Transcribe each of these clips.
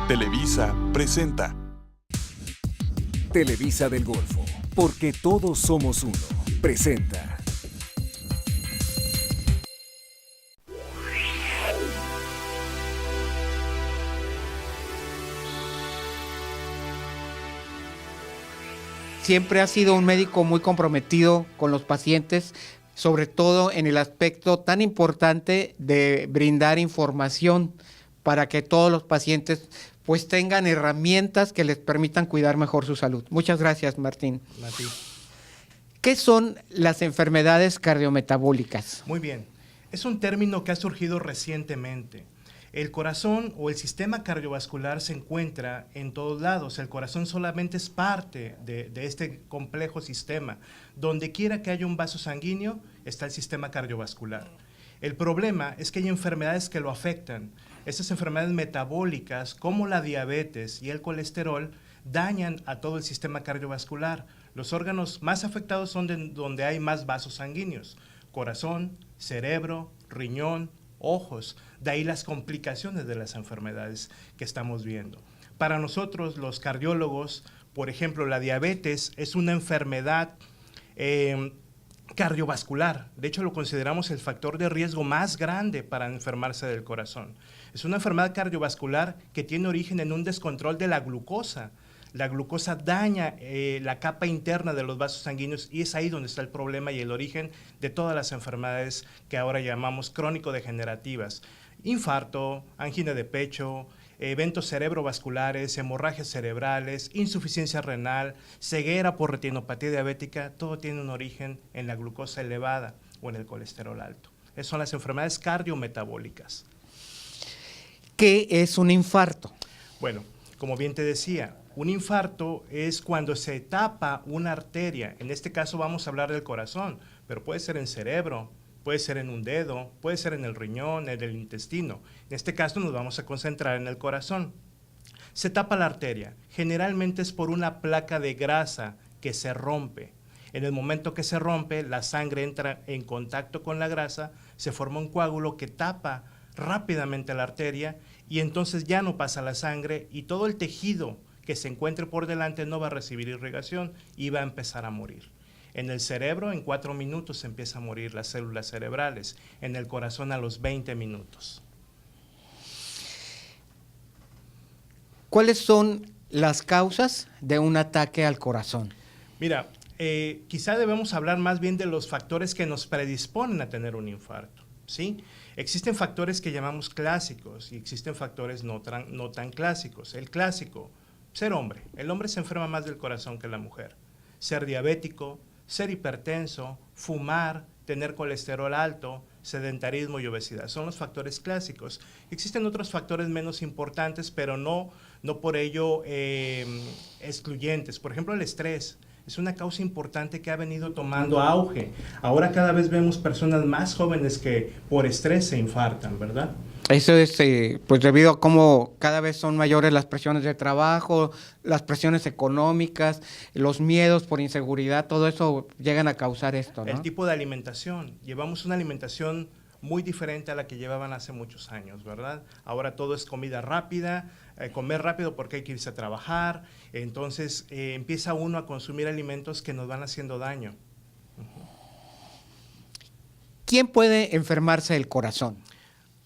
Televisa presenta Televisa del Golfo, porque todos somos uno, presenta. Siempre ha sido un médico muy comprometido con los pacientes, sobre todo en el aspecto tan importante de brindar información para que todos los pacientes pues tengan herramientas que les permitan cuidar mejor su salud. Muchas gracias, Martín. Martín. ¿Qué son las enfermedades cardiometabólicas? Muy bien. Es un término que ha surgido recientemente. El corazón o el sistema cardiovascular se encuentra en todos lados. El corazón solamente es parte de este complejo sistema. Donde quiera que haya un vaso sanguíneo, está el sistema cardiovascular. El problema es que hay enfermedades que lo afectan. Estas enfermedades metabólicas, como la diabetes y el colesterol, dañan a todo el sistema cardiovascular. Los órganos más afectados son donde hay más vasos sanguíneos: corazón, cerebro, riñón, ojos. De ahí las complicaciones de las enfermedades que estamos viendo. Para nosotros, los cardiólogos, por ejemplo, la diabetes es una enfermedad cardiovascular. De hecho, lo consideramos el factor de riesgo más grande para enfermarse del corazón. Es una enfermedad cardiovascular que tiene origen en un descontrol de la glucosa. La glucosa daña la capa interna de los vasos sanguíneos y es ahí donde está el problema y el origen de todas las enfermedades que ahora llamamos crónico-degenerativas. Infarto, angina de pecho, eventos cerebrovasculares, hemorragias cerebrales, insuficiencia renal, ceguera por retinopatía diabética, todo tiene un origen en la glucosa elevada o en el colesterol alto. Esas son las enfermedades cardiometabólicas. ¿Qué es un infarto? Bueno, como bien te decía, un infarto es cuando se tapa una arteria. En este caso vamos a hablar del corazón, pero puede ser en cerebro, puede ser en un dedo, puede ser en el riñón, en el intestino. En este caso nos vamos a concentrar en el corazón. Se tapa la arteria. Generalmente es por una placa de grasa que se rompe. En el momento que se rompe, la sangre entra en contacto con la grasa, se forma un coágulo que tapa rápidamente la arteria y entonces ya no pasa la sangre y todo el tejido que se encuentre por delante no va a recibir irrigación y va a empezar a morir. En el cerebro, en 4 minutos se empieza a morir las células cerebrales. En el corazón, a los 20 minutos. ¿Cuáles son las causas de un ataque al corazón? Mira, quizá debemos hablar más bien de los factores que nos predisponen a tener un infarto, ¿sí? Existen factores que llamamos clásicos y existen factores no tan clásicos. El clásico, ser hombre. El hombre se enferma más del corazón que la mujer. Ser diabético, ser hipertenso, fumar, tener colesterol alto, sedentarismo y obesidad. Son los factores clásicos. Existen otros factores menos importantes, pero no por ello excluyentes. Por ejemplo, el estrés es una causa importante que ha venido tomando auge. Ahora cada vez vemos personas más jóvenes que por estrés se infartan, ¿verdad? Eso es pues debido a cómo cada vez son mayores las presiones de trabajo, las presiones económicas, los miedos por inseguridad, todo eso llegan a causar esto, ¿no? El tipo de alimentación. Llevamos una alimentación muy diferente a la que llevaban hace muchos años, ¿verdad? Ahora todo es comida rápida, comer rápido porque hay que irse a trabajar, entonces empieza uno a consumir alimentos que nos van haciendo daño. ¿Quién puede enfermarse del corazón?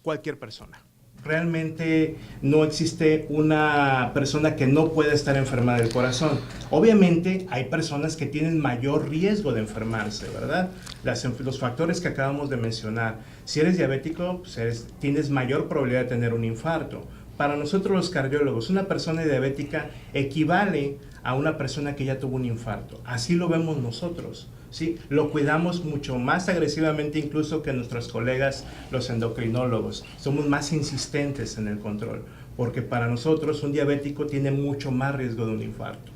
Cualquier persona. Realmente no existe una persona que no pueda estar enferma del corazón. Obviamente hay personas que tienen mayor riesgo de enfermarse, ¿verdad? Los factores que acabamos de mencionar. Si eres diabético, pues tienes mayor probabilidad de tener un infarto. Para nosotros los cardiólogos, una persona diabética equivale a una persona que ya tuvo un infarto. Así lo vemos nosotros. ¿Sí? Lo cuidamos mucho más agresivamente incluso que nuestros colegas los endocrinólogos. Somos más insistentes en el control, porque para nosotros un diabético tiene mucho más riesgo de un infarto.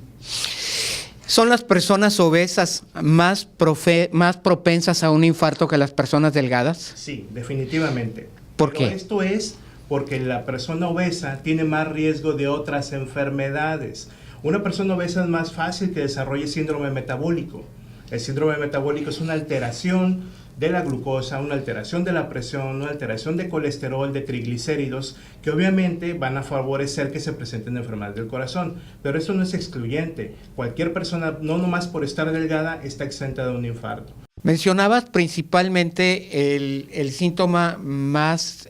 ¿Son las personas obesas más propensas a un infarto que las personas delgadas? Sí, definitivamente. ¿Por Pero qué? esto es porque la persona obesa tiene más riesgo de otras enfermedades. Una persona obesa es más fácil que desarrolle síndrome metabólico. El síndrome metabólico es una alteración de la glucosa, una alteración de la presión, una alteración de colesterol, de triglicéridos, que obviamente van a favorecer que se presenten enfermedades del corazón. Pero eso no es excluyente. Cualquier persona, no nomás por estar delgada, está exenta de un infarto. Mencionabas principalmente el síntoma más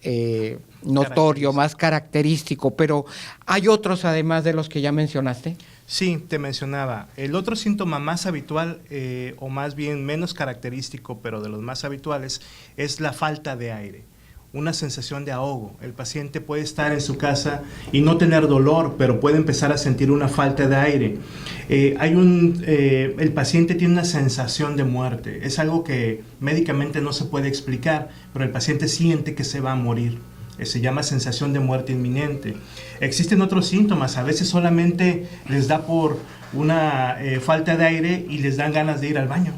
notorio, más característico, pero ¿hay otros además de los que ya mencionaste? Sí, te mencionaba. El otro síntoma más habitual, o más bien menos característico, pero de los más habituales, es la falta de aire. Una sensación de ahogo. El paciente puede estar en su casa y no tener dolor, pero puede empezar a sentir una falta de aire. El paciente tiene una sensación de muerte. Es algo que médicamente no se puede explicar, pero el paciente siente que se va a morir. Se llama sensación de muerte inminente. Existen otros síntomas. A veces solamente les da por una falta de aire y les dan ganas de ir al baño,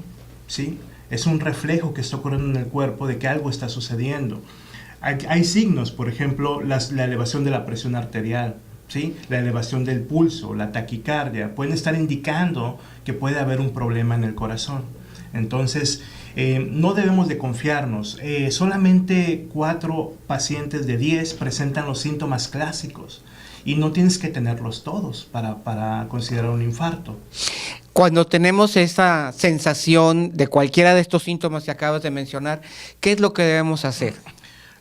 ¿sí? Es un reflejo que está ocurriendo en el cuerpo de que algo está sucediendo. Hay signos, por ejemplo, la elevación de la presión arterial, ¿sí? La elevación del pulso, la taquicardia, pueden estar indicando que puede haber un problema en el corazón. Entonces, no debemos de confiarnos. Solamente 4 pacientes de 10 presentan los síntomas clásicos y no tienes que tenerlos todos para considerar un infarto. Cuando tenemos esa sensación de cualquiera de estos síntomas que acabas de mencionar, ¿qué es lo que debemos hacer?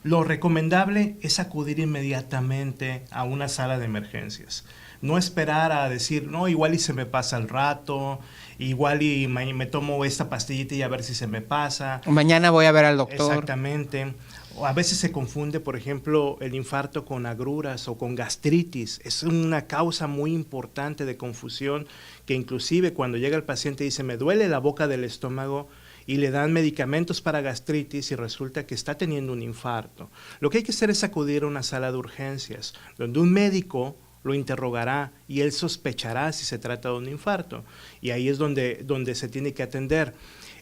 Lo recomendable es acudir inmediatamente a una sala de emergencias. No esperar a decir, no, igual y se me pasa el rato, igual y me tomo esta pastillita y a ver si se me pasa. Mañana voy a ver al doctor. Exactamente. O a veces se confunde, por ejemplo, el infarto con agruras o con gastritis. Es una causa muy importante de confusión que inclusive cuando llega el paciente y dice, me duele la boca del estómago, y le dan medicamentos para gastritis y resulta que está teniendo un infarto. Lo que hay que hacer es acudir a una sala de urgencias, donde un médico lo interrogará y él sospechará si se trata de un infarto. Y ahí es donde se tiene que atender.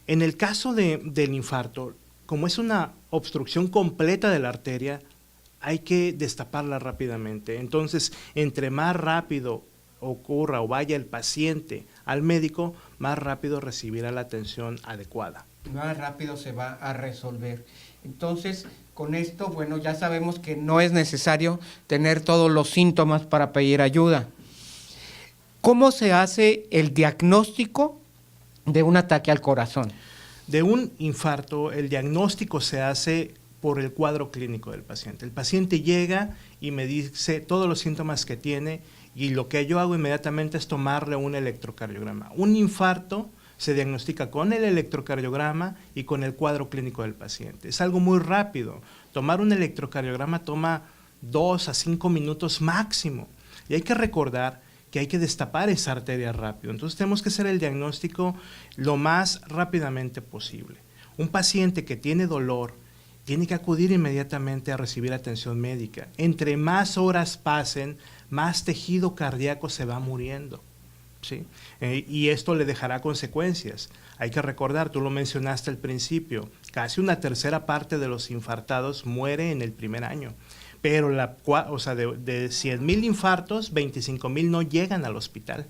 En el caso del infarto, como es una obstrucción completa de la arteria, hay que destaparla rápidamente. Entonces, entre más rápido ocurra o vaya el paciente al médico, más rápido recibirá la atención adecuada. Más rápido se va a resolver. Entonces, con esto, bueno, ya sabemos que no es necesario tener todos los síntomas para pedir ayuda. ¿Cómo se hace el diagnóstico de un ataque al corazón? De un infarto, el diagnóstico se hace por el cuadro clínico del paciente. El paciente llega y me dice todos los síntomas que tiene y lo que yo hago inmediatamente es tomarle un electrocardiograma. Un infarto se diagnostica con el electrocardiograma y con el cuadro clínico del paciente. Es algo muy rápido. Tomar un electrocardiograma toma 2 a 5 minutos máximo. Y hay que recordar que hay que destapar esa arteria rápido. Entonces tenemos que hacer el diagnóstico lo más rápidamente posible. Un paciente que tiene dolor tiene que acudir inmediatamente a recibir atención médica. Entre más horas pasen, más tejido cardíaco se va muriendo, ¿sí? Y esto le dejará consecuencias. Hay que recordar, tú lo mencionaste al principio, casi una tercera parte de los infartados muere en el primer año. Pero de 100,000 infartos, 25,000 no llegan al hospital,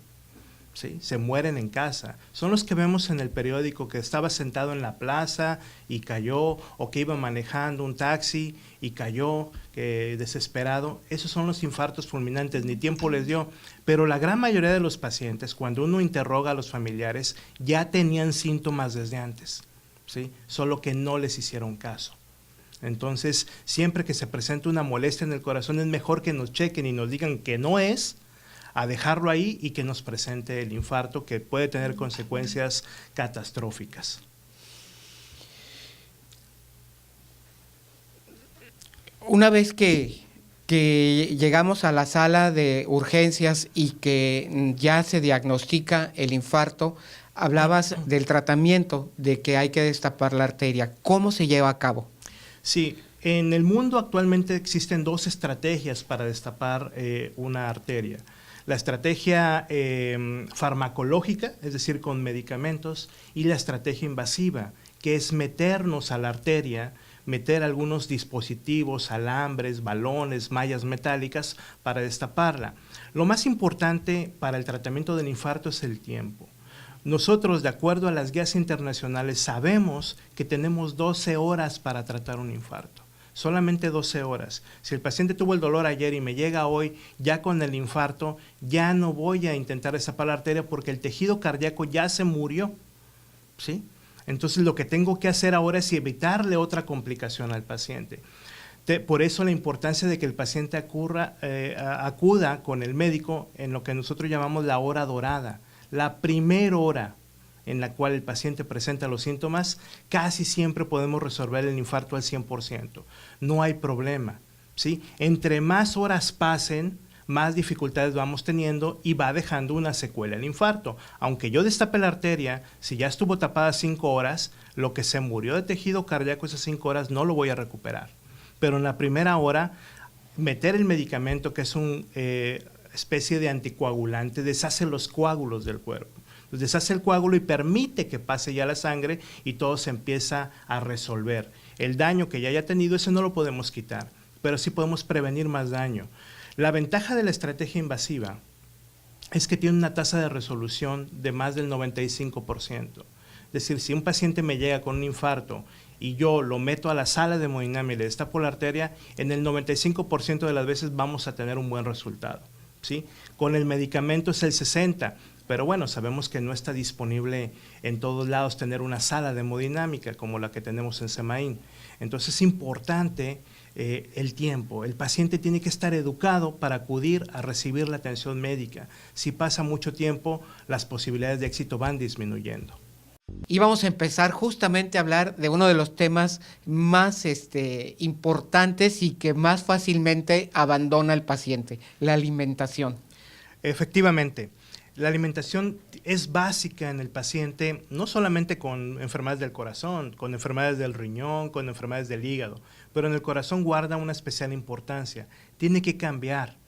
¿sí? Se mueren en casa. Son los que vemos en el periódico, que estaba sentado en la plaza y cayó, o que iba manejando un taxi y cayó, desesperado. Esos son los infartos fulminantes, ni tiempo les dio. Pero la gran mayoría de los pacientes, cuando uno interroga a los familiares, ya tenían síntomas desde antes, ¿sí? Solo que no les hicieron caso. Entonces, siempre que se presenta una molestia en el corazón, es mejor que nos chequen y nos digan que no es, a dejarlo ahí y que nos presente el infarto, que puede tener consecuencias catastróficas. Una vez que llegamos a la sala de urgencias y que ya se diagnostica el infarto, hablabas del tratamiento, de que hay que destapar la arteria. ¿Cómo se lleva a cabo? Sí, en el mundo actualmente existen 2 estrategias para destapar una arteria. La estrategia farmacológica, es decir, con medicamentos, y la estrategia invasiva, que es meternos a la arteria, meter algunos dispositivos, alambres, balones, mallas metálicas para destaparla. Lo más importante para el tratamiento del infarto es el tiempo. Nosotros, de acuerdo a las guías internacionales, sabemos que tenemos 12 horas para tratar un infarto. Solamente 12 horas. Si el paciente tuvo el dolor ayer y me llega hoy ya con el infarto, ya no voy a intentar destapar la arteria porque el tejido cardíaco ya se murió, ¿sí? Entonces lo que tengo que hacer ahora es evitarle otra complicación al paciente. Por eso la importancia de que el paciente acuda con el médico en lo que nosotros llamamos la hora dorada. La primera hora en la cual el paciente presenta los síntomas, casi siempre podemos resolver el infarto al 100%. No hay problema, ¿sí? Entre más horas pasen, más dificultades vamos teniendo y va dejando una secuela el infarto. Aunque yo destape la arteria, si ya estuvo tapada 5 horas, lo que se murió de tejido cardíaco esas 5 horas no lo voy a recuperar. Pero en la primera hora, meter el medicamento, que es una especie de anticoagulante, deshace los coágulos del cuerpo. Deshace el coágulo y permite que pase ya la sangre y todo se empieza a resolver. El daño que ya haya tenido, ese no lo podemos quitar, pero sí podemos prevenir más daño. La ventaja de la estrategia invasiva es que tiene una tasa de resolución de más del 95%. Es decir, si un paciente me llega con un infarto y yo lo meto a la sala de hemodinamia y le destapo la arteria, en el 95% de las veces vamos a tener un buen resultado, ¿sí? Con el medicamento es el 60%. Pero bueno, sabemos que no está disponible en todos lados tener una sala de hemodinámica como la que tenemos en Semaín. Entonces es importante el tiempo. El paciente tiene que estar educado para acudir a recibir la atención médica. Si pasa mucho tiempo, las posibilidades de éxito van disminuyendo. Y vamos a empezar justamente a hablar de uno de los temas más importantes y que más fácilmente abandona el paciente, la alimentación. Efectivamente. La alimentación es básica en el paciente, no solamente con enfermedades del corazón, con enfermedades del riñón, con enfermedades del hígado, pero en el corazón guarda una especial importancia. Tiene que cambiar.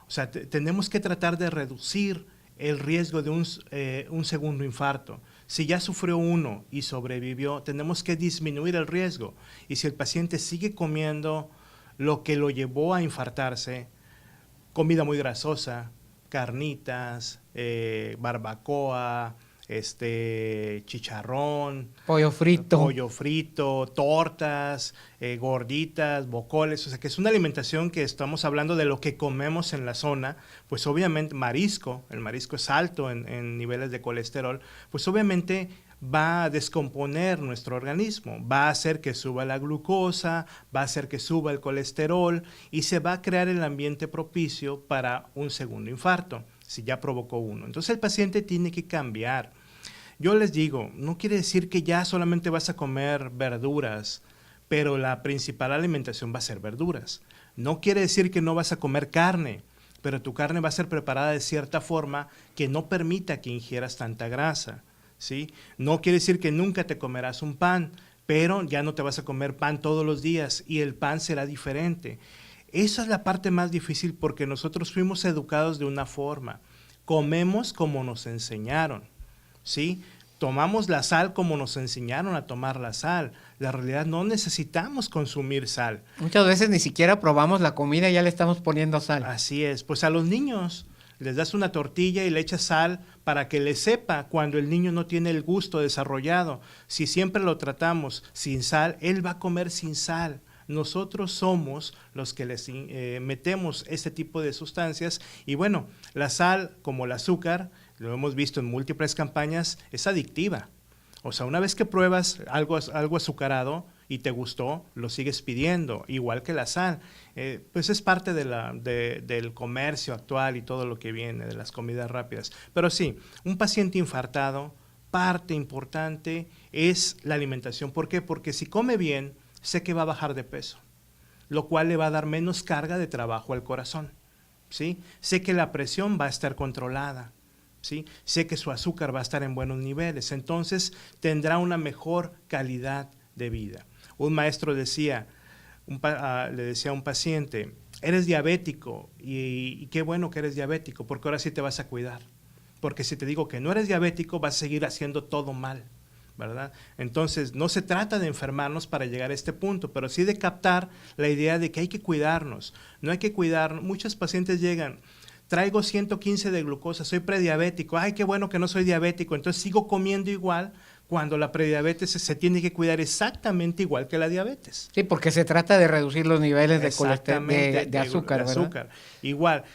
O sea, tenemos que tratar de reducir el riesgo de un segundo infarto. Si ya sufrió uno y sobrevivió, tenemos que disminuir el riesgo. Y si el paciente sigue comiendo lo que lo llevó a infartarse, comida muy grasosa, carnitas, barbacoa, chicharrón, pollo frito, tortas, gorditas, bocoles, o sea que es una alimentación que estamos hablando de lo que comemos en la zona, pues obviamente el marisco es alto en niveles de colesterol, pues obviamente va a descomponer nuestro organismo, va a hacer que suba la glucosa, va a hacer que suba el colesterol y se va a crear el ambiente propicio para un segundo infarto, si ya provocó uno. Entonces el paciente tiene que cambiar. Yo les digo, no quiere decir que ya solamente vas a comer verduras, pero la principal alimentación va a ser verduras. No quiere decir que no vas a comer carne, pero tu carne va a ser preparada de cierta forma que no permita que ingieras tanta grasa, ¿sí? No quiere decir que nunca te comerás un pan, pero ya no te vas a comer pan todos los días y el pan será diferente. Esa es la parte más difícil porque nosotros fuimos educados de una forma. Comemos como nos enseñaron, ¿sí? Tomamos la sal como nos enseñaron a tomar la sal. La realidad no necesitamos consumir sal. Muchas veces ni siquiera probamos la comida y ya le estamos poniendo sal. Así es. Pues a los niños les das una tortilla y le echas sal para que le sepa cuando el niño no tiene el gusto desarrollado. Si siempre lo tratamos sin sal, él va a comer sin sal. Nosotros somos los que les metemos este tipo de sustancias y bueno, la sal como el azúcar, lo hemos visto en múltiples campañas, es adictiva. O sea, una vez que pruebas algo azucarado y te gustó, lo sigues pidiendo, igual que la sal. Pues es parte del comercio actual y todo lo que viene de las comidas rápidas. Pero sí, un paciente infartado, parte importante es la alimentación. ¿Por qué? Porque si come bien, sé que va a bajar de peso, lo cual le va a dar menos carga de trabajo al corazón, ¿sí? Sé que la presión va a estar controlada, ¿sí? Sé que su azúcar va a estar en buenos niveles, entonces tendrá una mejor calidad de vida. Un maestro le decía a un paciente, eres diabético y qué bueno que eres diabético, porque ahora sí te vas a cuidar, porque si te digo que no eres diabético vas a seguir haciendo todo mal, ¿verdad? Entonces, no se trata de enfermarnos para llegar a este punto, pero sí de captar la idea de que hay que cuidarnos. No hay que cuidar, muchos pacientes llegan, traigo 115 de glucosa, soy prediabético, ay, qué bueno que no soy diabético, entonces sigo comiendo igual, cuando la prediabetes se tiene que cuidar exactamente igual que la diabetes. Sí, porque se trata de reducir los niveles de colesterol, de azúcar, de ¿verdad? azúcar. Igual,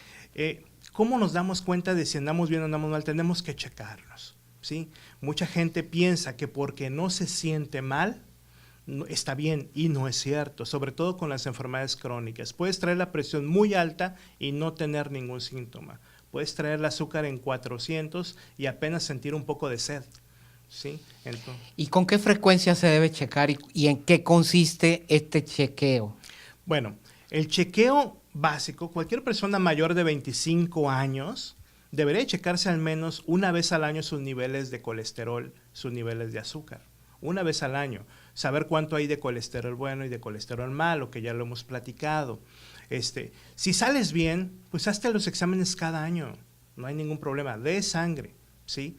¿cómo nos damos cuenta de si andamos bien o andamos mal? Tenemos que checarnos, ¿sí? Mucha gente piensa que porque no se siente mal, está bien, y no es cierto, sobre todo con las enfermedades crónicas. Puedes traer la presión muy alta y no tener ningún síntoma. Puedes traer el azúcar en 400 y apenas sentir un poco de sed, ¿sí? Entonces, ¿y con qué frecuencia se debe checar y en qué consiste este chequeo? bueno, el chequeo básico, cualquier persona mayor de 25 años debería checarse al menos una vez al año sus niveles de colesterol, sus niveles de azúcar. Una vez al año, saber cuánto hay de colesterol bueno y de colesterol malo, que ya lo hemos platicado. Si sales bien, pues hazte los exámenes cada año, no hay ningún problema, de sangre, ¿sí?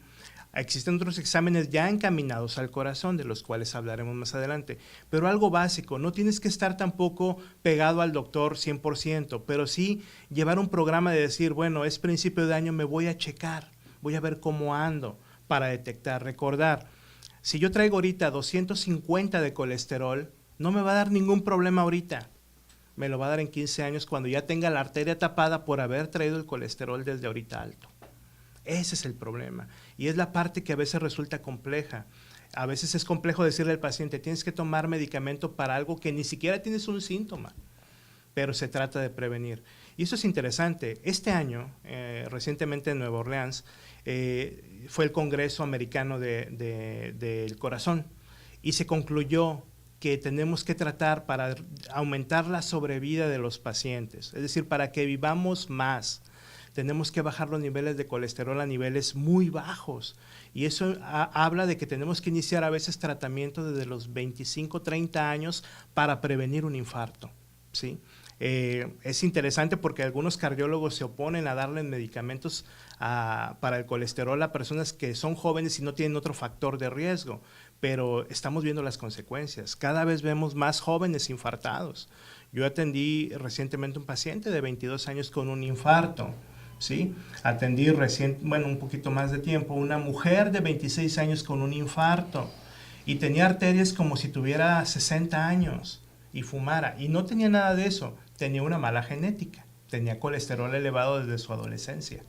Existen otros exámenes ya encaminados al corazón, de los cuales hablaremos más adelante, pero algo básico, no tienes que estar tampoco pegado al doctor 100%, pero sí llevar un programa de decir, bueno, es principio de año, me voy a checar, voy a ver cómo ando para detectar, recordar. Si yo traigo ahorita 250 de colesterol, no me va a dar ningún problema ahorita. Me lo va a dar en 15 años cuando ya tenga la arteria tapada por haber traído el colesterol desde ahorita alto. Ese es el problema. Y es la parte que a veces resulta compleja. A veces es complejo decirle al paciente, tienes que tomar medicamento para algo que ni siquiera tienes un síntoma, pero se trata de prevenir. Y eso es interesante. Este año, recientemente en Nueva Orleans, fue el Congreso Americano del Corazón y se concluyó que tenemos que tratar para aumentar la sobrevida de los pacientes, es decir, para que vivamos más, tenemos que bajar los niveles de colesterol a niveles muy bajos y eso habla de que tenemos que iniciar a veces tratamiento desde los 25, 30 años para prevenir un infarto, ¿sí? Es interesante porque algunos cardiólogos se oponen a darle medicamentos para el colesterol a personas que son jóvenes y no tienen otro factor de riesgo, pero estamos viendo las consecuencias. Cada vez vemos más jóvenes infartados. Yo atendí recientemente un paciente de 22 años con un infarto, ¿sí? Atendí un poquito más de tiempo, una mujer de 26 años con un infarto y tenía arterias como si tuviera 60 años y fumara, y no tenía nada de eso, tenía una mala genética, tenía colesterol elevado desde su adolescencia,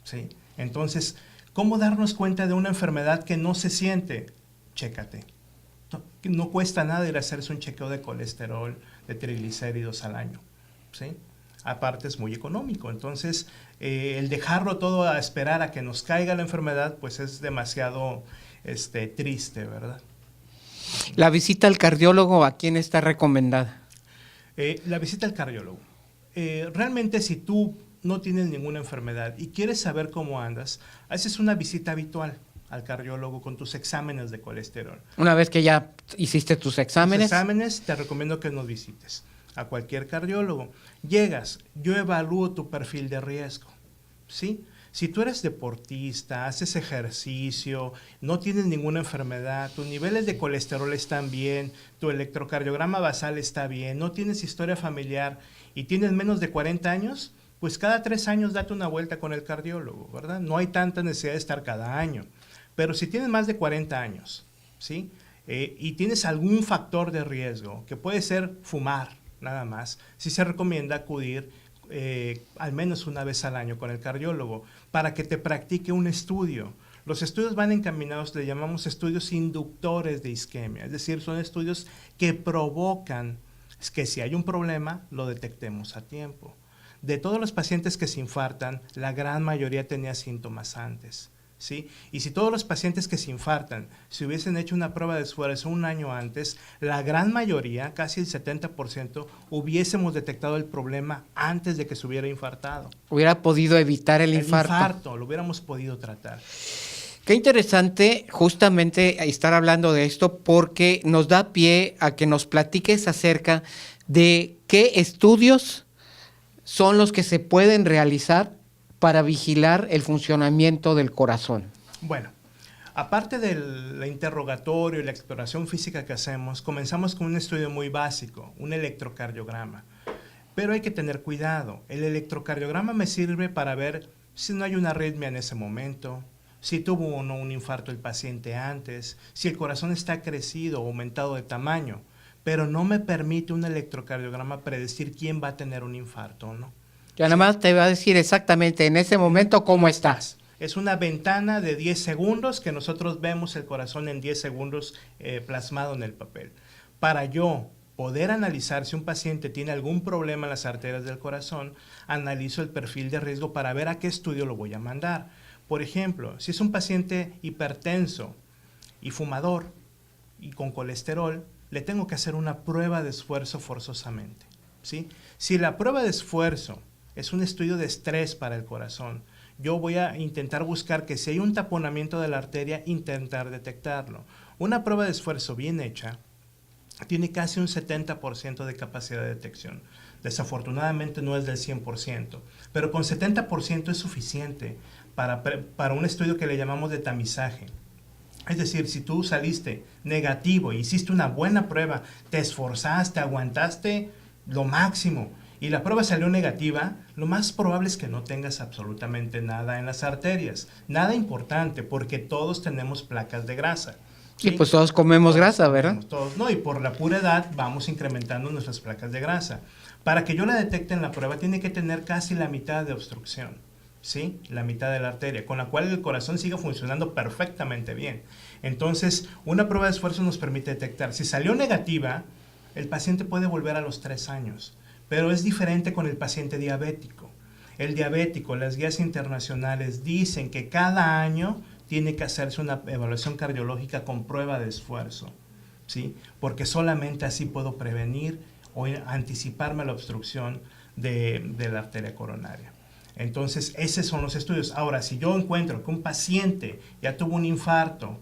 ¿sí? Entonces, ¿cómo darnos cuenta de una enfermedad que no se siente? Chécate. No cuesta nada ir a hacerse un chequeo de colesterol, de triglicéridos al año, ¿sí? Aparte es muy económico, entonces el dejarlo todo a esperar a que nos caiga la enfermedad, pues es demasiado triste, ¿verdad? La visita al cardiólogo, ¿a quién está recomendada? La visita al cardiólogo. Realmente si tú no tienes ninguna enfermedad y quieres saber cómo andas, haces una visita habitual al cardiólogo con tus exámenes de colesterol. Una vez que ya hiciste tus exámenes. Te recomiendo que nos visites a cualquier cardiólogo. Llegas, yo evalúo tu perfil de riesgo, ¿sí? Si tú eres deportista, haces ejercicio, no tienes ninguna enfermedad, tus niveles de colesterol están bien, tu electrocardiograma basal está bien, no tienes historia familiar y tienes menos de 40 años, pues cada 3 años date una vuelta con el cardiólogo, ¿verdad? No hay tanta necesidad de estar cada año. Pero si tienes más de 40 años, ¿sí? Y tienes algún factor de riesgo, que puede ser fumar, nada más, sí se recomienda acudir al menos una vez al año con el cardiólogo para que te practique un estudio. Los estudios van encaminados, le llamamos estudios inductores de isquemia, es decir, son estudios que provocan que si hay un problema, lo detectemos a tiempo. De todos los pacientes que se infartan, la gran mayoría tenía síntomas antes, ¿sí? Y si todos los pacientes que se infartan se hubiesen hecho una prueba de esfuerzo un año antes, la gran mayoría, casi el 70%, hubiésemos detectado el problema antes de que se hubiera infartado. Hubiera podido evitar el infarto. Lo hubiéramos podido tratar. Qué interesante justamente estar hablando de esto porque nos da pie a que nos platiques acerca de qué estudios son los que se pueden realizar para vigilar el funcionamiento del corazón. Bueno, aparte del interrogatorio y la exploración física que hacemos, comenzamos con un estudio muy básico, un electrocardiograma. Pero hay que tener cuidado. El electrocardiograma me sirve para ver si no hay una arritmia en ese momento, si tuvo o no un infarto el paciente antes, si el corazón está crecido o aumentado de tamaño, pero no me permite un electrocardiograma predecir quién va a tener un infarto o no. Ya nada más te va a decir exactamente en ese momento cómo estás. Es una ventana de 10 segundos que nosotros vemos el corazón en 10 segundos plasmado en el papel. Para yo poder analizar si un paciente tiene algún problema en las arterias del corazón, analizo el perfil de riesgo para ver a qué estudio lo voy a mandar. Por ejemplo, si es un paciente hipertenso y fumador y con colesterol, le tengo que hacer una prueba de esfuerzo forzosamente, ¿sí? Si la prueba de esfuerzo es un estudio de estrés para el corazón, yo voy a intentar buscar que si hay un taponamiento de la arteria, intentar detectarlo. Una prueba de esfuerzo bien hecha tiene casi un 70% de capacidad de detección. Desafortunadamente no es del 100%, pero con 70% es suficiente para un estudio que le llamamos de tamizaje. Es decir, si tú saliste negativo e hiciste una buena prueba, te esforzaste, aguantaste lo máximo y la prueba salió negativa, lo más probable es que no tengas absolutamente nada en las arterias. Nada importante, porque todos tenemos placas de grasa. Sí, pues todos comemos grasa, ¿verdad? Todos, no, y por la pura edad vamos incrementando nuestras placas de grasa. Para que yo la detecte en la prueba, tiene que tener casi la mitad de obstrucción, ¿sí? La mitad de la arteria, con la cual el corazón sigue funcionando perfectamente bien. Entonces, una prueba de esfuerzo nos permite detectar. Si salió negativa, el paciente puede volver a los 3 años, pero es diferente con el paciente diabético. El diabético, las guías internacionales dicen que cada año tiene que hacerse una evaluación cardiológica con prueba de esfuerzo, ¿sí? Porque solamente así puedo prevenir o anticiparme a la obstrucción de la arteria coronaria. Entonces, esos son los estudios. Ahora, si yo encuentro que un paciente ya tuvo un infarto,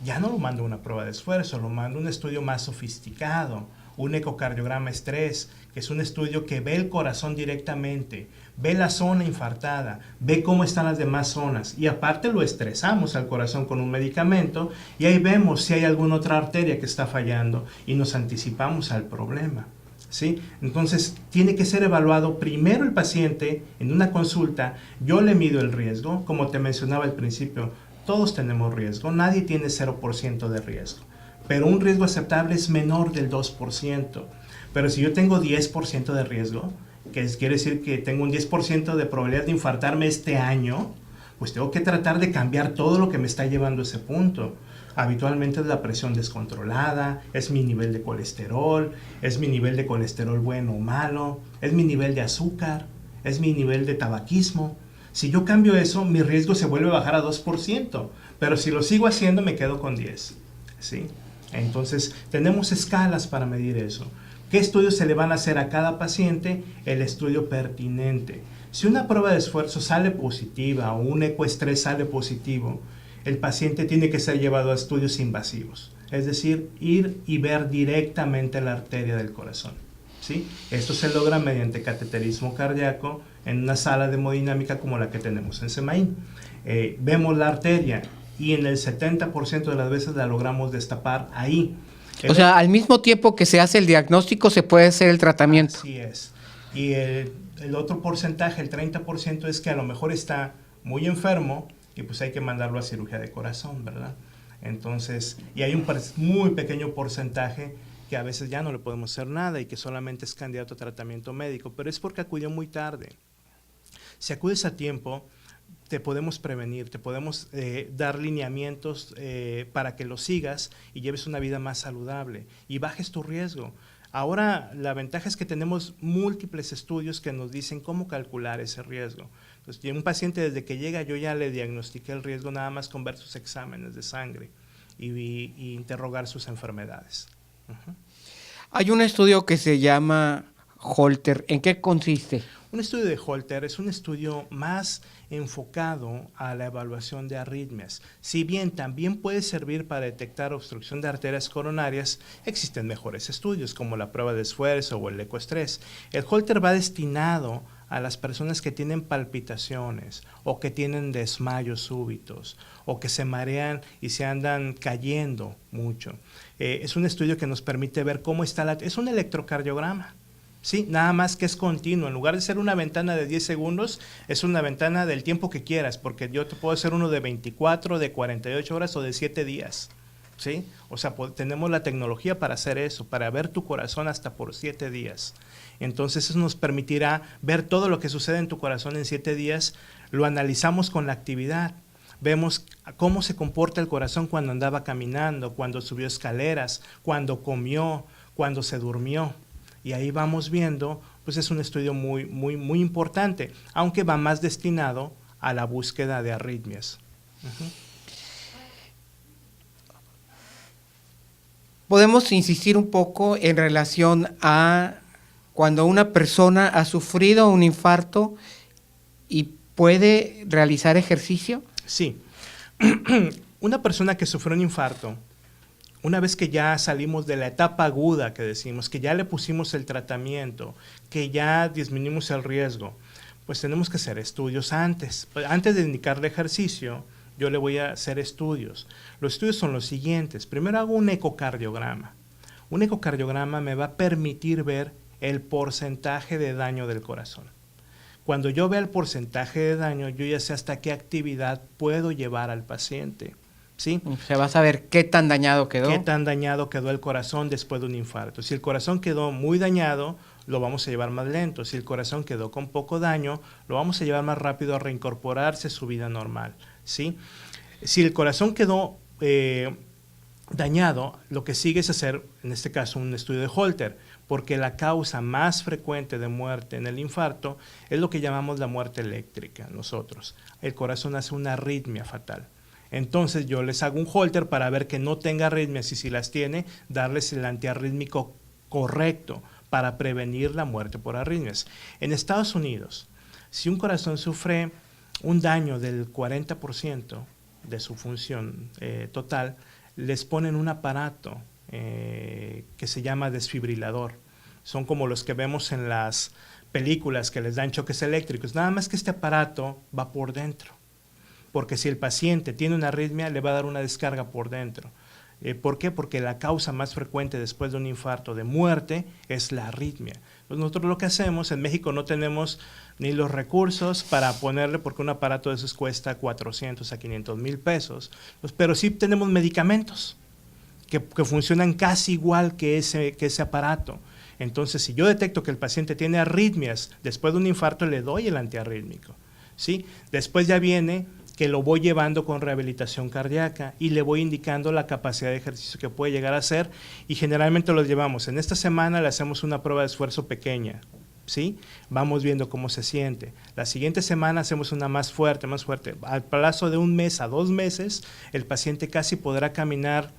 ya no lo mando a una prueba de esfuerzo, lo mando a un estudio más sofisticado, un ecocardiograma estrés, que es un estudio que ve el corazón directamente, ve la zona infartada, ve cómo están las demás zonas y aparte lo estresamos al corazón con un medicamento y ahí vemos si hay alguna otra arteria que está fallando y nos anticipamos al problema, ¿sí? Entonces tiene que ser evaluado primero el paciente en una consulta. Yo le mido el riesgo, como te mencionaba al principio, todos tenemos riesgo, nadie tiene 0% de riesgo, pero un riesgo aceptable es menor del 2%. Pero si yo tengo 10% de riesgo, quiere decir que tengo un 10% de probabilidad de infartarme este año, pues tengo que tratar de cambiar todo lo que me está llevando a ese punto. Habitualmente es la presión descontrolada, es mi nivel de colesterol, es mi nivel de colesterol bueno o malo, es mi nivel de azúcar, es mi nivel de tabaquismo. Si yo cambio eso, mi riesgo se vuelve a bajar a 2%, pero si lo sigo haciendo me quedo con 10%, ¿sí? Entonces tenemos escalas para medir eso. ¿Qué estudios se le van a hacer a cada paciente? El estudio pertinente. Si una prueba de esfuerzo sale positiva o un ecoestrés sale positivo, el paciente tiene que ser llevado a estudios invasivos, es decir, ir y ver directamente la arteria del corazón, ¿sí? Esto se logra mediante cateterismo cardíaco en una sala de hemodinámica como la que tenemos en Semaín. Vemos la arteria y en el 70% de las veces la logramos destapar ahí. O sea, al mismo tiempo que se hace el diagnóstico, se puede hacer el tratamiento. Así es. Y el otro porcentaje, el 30%, es que a lo mejor está muy enfermo y pues hay que mandarlo a cirugía de corazón, ¿verdad? Entonces, y hay un muy pequeño porcentaje que a veces ya no le podemos hacer nada y que solamente es candidato a tratamiento médico, pero es porque acudió muy tarde. Si acudes a tiempo, te podemos prevenir, te podemos dar lineamientos para que lo sigas y lleves una vida más saludable y bajes tu riesgo. Ahora la ventaja es que tenemos múltiples estudios que nos dicen cómo calcular ese riesgo. Entonces, un paciente desde que llega yo ya le diagnostiqué el riesgo nada más con ver sus exámenes de sangre y interrogar sus enfermedades. Uh-huh. Hay un estudio que se llama Holter. ¿En qué consiste? Un estudio de Holter es un estudio más enfocado a la evaluación de arritmias. Si bien también puede servir para detectar obstrucción de arterias coronarias, existen mejores estudios como la prueba de esfuerzo o el ecoestrés. El Holter va destinado a las personas que tienen palpitaciones o que tienen desmayos súbitos o que se marean y se andan cayendo mucho. Es un estudio que nos permite ver cómo está es un electrocardiograma. Sí, nada más que es continuo. En lugar de ser una ventana de 10 segundos, es una ventana del tiempo que quieras, porque yo te puedo hacer uno de 24, de 48 horas o de 7 días. ¿Sí? O sea, tenemos la tecnología para hacer eso, para ver tu corazón hasta por 7 días. Entonces eso nos permitirá ver todo lo que sucede en tu corazón en 7 días, lo analizamos con la actividad. Vemos cómo se comporta el corazón cuando andaba caminando, cuando subió escaleras, cuando comió, cuando se durmió. Y ahí vamos viendo, pues es un estudio muy, muy, muy importante, aunque va más destinado a la búsqueda de arritmias. Podemos insistir un poco en relación a cuando una persona ha sufrido un infarto y puede realizar ejercicio. Sí. Una persona que sufrió un infarto, una vez que ya salimos de la etapa aguda que decimos, que ya le pusimos el tratamiento, que ya disminuimos el riesgo, pues tenemos que hacer estudios antes. Antes de indicarle ejercicio, yo le voy a hacer estudios. Los estudios son los siguientes. Primero hago un ecocardiograma. Un ecocardiograma me va a permitir ver el porcentaje de daño del corazón. Cuando yo vea el porcentaje de daño, yo ya sé hasta qué actividad puedo llevar al paciente. ¿Sí? Se va a saber qué tan dañado quedó. Qué tan dañado quedó el corazón después de un infarto. Si el corazón quedó muy dañado, lo vamos a llevar más lento. Si el corazón quedó con poco daño, lo vamos a llevar más rápido a reincorporarse a su vida normal. ¿Sí? Si el corazón quedó dañado, lo que sigue es hacer, en este caso, un estudio de Holter, porque la causa más frecuente de muerte en el infarto es lo que llamamos la muerte eléctrica nosotros. El corazón hace una arritmia fatal. Entonces yo les hago un Holter para ver que no tenga arritmias y si las tiene, darles el antiarrítmico correcto para prevenir la muerte por arritmias. En Estados Unidos, si un corazón sufre un daño del 40% de su función total, les ponen un aparato que se llama desfibrilador. Son como los que vemos en las películas que les dan choques eléctricos, nada más que este aparato va por dentro. Porque si el paciente tiene una arritmia, le va a dar una descarga por dentro. ¿Por qué? Porque la causa más frecuente después de un infarto de muerte es la arritmia. Entonces nosotros lo que hacemos, en México no tenemos ni los recursos para ponerle, porque un aparato de esos cuesta 400 a 500 mil pesos, pues, pero sí tenemos medicamentos que funcionan casi igual que ese aparato. Entonces, si yo detecto que el paciente tiene arritmias después de un infarto, le doy el antiarrítmico, ¿sí? Después ya viene que lo voy llevando con rehabilitación cardíaca y le voy indicando la capacidad de ejercicio que puede llegar a hacer y generalmente los llevamos. En esta semana le hacemos una prueba de esfuerzo pequeña, ¿sí? Vamos viendo cómo se siente. La siguiente semana hacemos una más fuerte, más fuerte. Al plazo de 1 mes a 2 meses, el paciente casi podrá caminar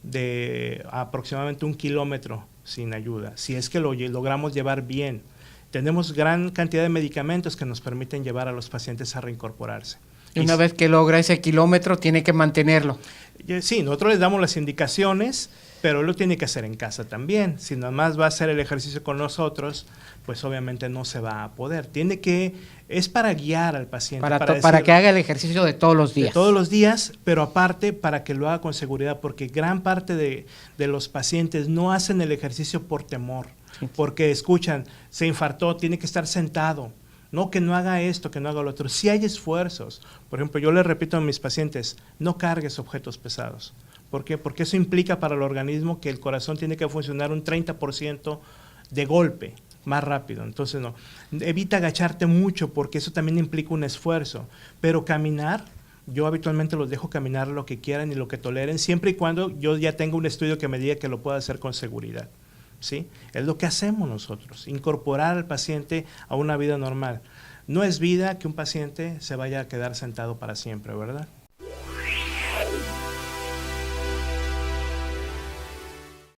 de aproximadamente 1 kilómetro sin ayuda, si es que lo logramos llevar bien. Tenemos gran cantidad de medicamentos que nos permiten llevar a los pacientes a reincorporarse. Y una vez que logra ese kilómetro, tiene que mantenerlo. Sí, nosotros les damos las indicaciones, pero él lo tiene que hacer en casa también. Si nada más va a hacer el ejercicio con nosotros, pues obviamente no se va a poder. Es para guiar al paciente. Para que haga el ejercicio de todos los días. De todos los días, pero aparte para que lo haga con seguridad, porque gran parte de los pacientes no hacen el ejercicio por temor, sí, porque escuchan, se infartó, tiene que estar sentado. No, que no haga esto, que no haga lo otro. Sí hay esfuerzos. Por ejemplo, yo le repito a mis pacientes, no cargues objetos pesados. ¿Por qué? Porque eso implica para el organismo que el corazón tiene que funcionar un 30% de golpe, más rápido. Entonces, no. Evita agacharte mucho porque eso también implica un esfuerzo. Pero caminar, yo habitualmente los dejo caminar lo que quieran y lo que toleren, siempre y cuando yo ya tenga un estudio que me diga que lo pueda hacer con seguridad. ¿Sí? Es lo que hacemos nosotros, incorporar al paciente a una vida normal. No es vida que un paciente se vaya a quedar sentado para siempre, ¿verdad?